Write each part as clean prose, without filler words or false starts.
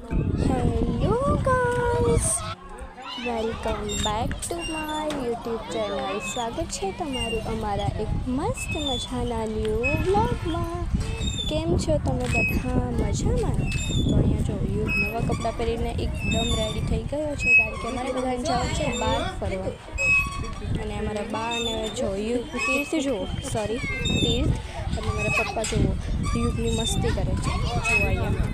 Hello guys, welcome back to my YouTube channel. સ્વાગત છે તમારું અમારા એક મસ્ત મજાના ન્યૂ વ્લોગમાં. કેમ છો તમે બધા? મજામાં? તો અહીંયા જો નવા કપડાં પહેરીને એકદમ રેડી થઈ ગયો છે, કારણ કે અમારે બધાને જવું છે બહાર ફરવા. અને અમારા બા અને તીર્થ અને મારા પપ્પા જુઓ યુગની મસ્તી કરે છે. જુઓ અહીંયા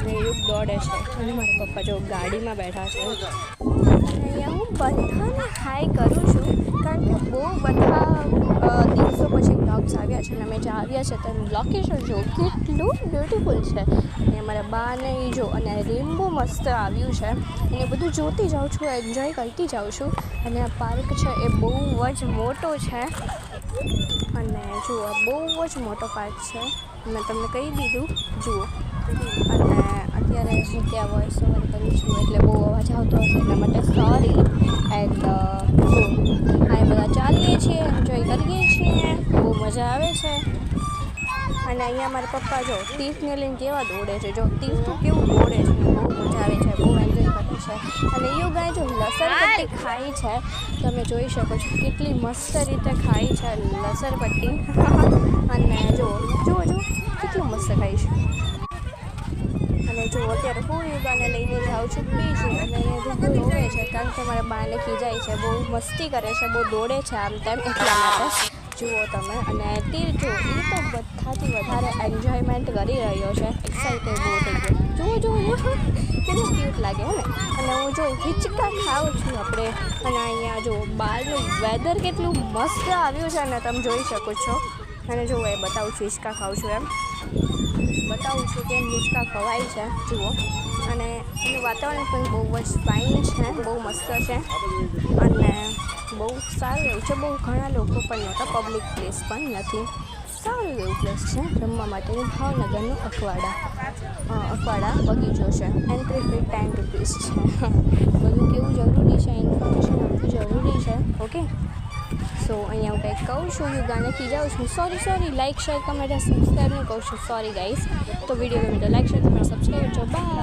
અને યુગ દોડે છે અને મારા પપ્પા જો ગાડીમાં બેઠા છે. અહીંયા હું બધાને હાય કરું છું, કારણ કે બહુ બધા દિવસો પછી બ્લોગ્સ આવ્યા છે અને અમે જ્યાં આવ્યા છે તેનું લોકેશન જો કેટલું બ્યુટિફુલ છે. અને અમારા બાને એ જો અને રેમ્બો મસ્ત આવ્યું છે, અને બધું જોતી જાઉં છું, એન્જોય કરતી જાઉં છું. અને આ પાર્ક છે એ બહુ જ મોટો છે, અને જુઓ બહુ જ મોટો પાર્ક છે. મેં તમને કહી દીધું. જુઓ, અને અત્યારે હું ત્યાં વોઇસ ઓવર કરું છું એટલે બહુ અવાજ આવતો હશે, એટલા માટે સોરી. એન્ડ જો આ બધા ચાલીએ છીએ, એન્જોય કરીએ છીએ, બહુ મજા આવે છે. અને અહીંયા મારા પપ્પા જો તીર્થને લઈને કેવા દોડે છે. જો તીર્થ તો કેવું દોડે છે, બહુ મજા આવે છે, બહુ એન્જોય કરે છે. અને એવું ગાય જો લસણપટ્ટી ખાઈ છે, તમે જોઈ શકો છો કેટલી મસ્ત રીતે ખાઈ છે લસણપટ્ટી. અને જુઓ કેટલું મસ્ત ખાઈ છે. અને જો અત્યારે હું યુગાને લઈને જાઉં છું બીજે, અને અહીંયા રૂબરૂ રોવે છે, કારણ કે મારા બાને ખીજાય છે, બહુ મસ્તી કરે છે, બહુ દોડે છે આમ તેમ, એટલા માટે. જુઓ તમે. અને તીર જો એ તો બધાથી વધારે એન્જોયમેન્ટ કરી રહ્યો છે, એક્સાઇટેડ બહુ થઈ ગયો. જુઓ કેટલું ક્યુટ લાગે હે ને. અને હું જો હિંચકા ખાઉં છું આપણે. અને અહીંયા જો બહારનું વેધર કેટલું મસ્ત આવ્યું છે, અને તમે જોઈ શકો છો. અને જો એ બતાવું છું, હિંચકા ખાઉં છું એમ બતાવું છું કેમ હિંચકા ખવાય છે. જુઓ, અને એનું વાતાવરણ પણ બહુ જ ફાઇન છે, બહુ મસ્ત છે, અને બહુ સારું એવું છે. બહુ ઘણા લોકો પણ નહોતા, પબ્લિક પ્લેસ પણ નથી, સારું એવું પ્લેસ છે રમવા માટેનું. ભાવનગરનું અખવાડા બગીચો છે. એન્ટ્રી ફી 10 રૂપીસ છે. બધું કેવું જરૂરી છે, ઇન્ફોર્મેશન આપવું જરૂરી છે. ઓકે, સો અહીંયા હું કંઈક કહું છું, યુગાને ખીજાઉં છું. Sorry, like share comment subscribe નહીં કહું છું, સોરી ગાઈસ. તો વિડીયો ગમે તો લાઇક શેર કમેન્ટ સબસ્ક્રાઈબ કરજો. બાય.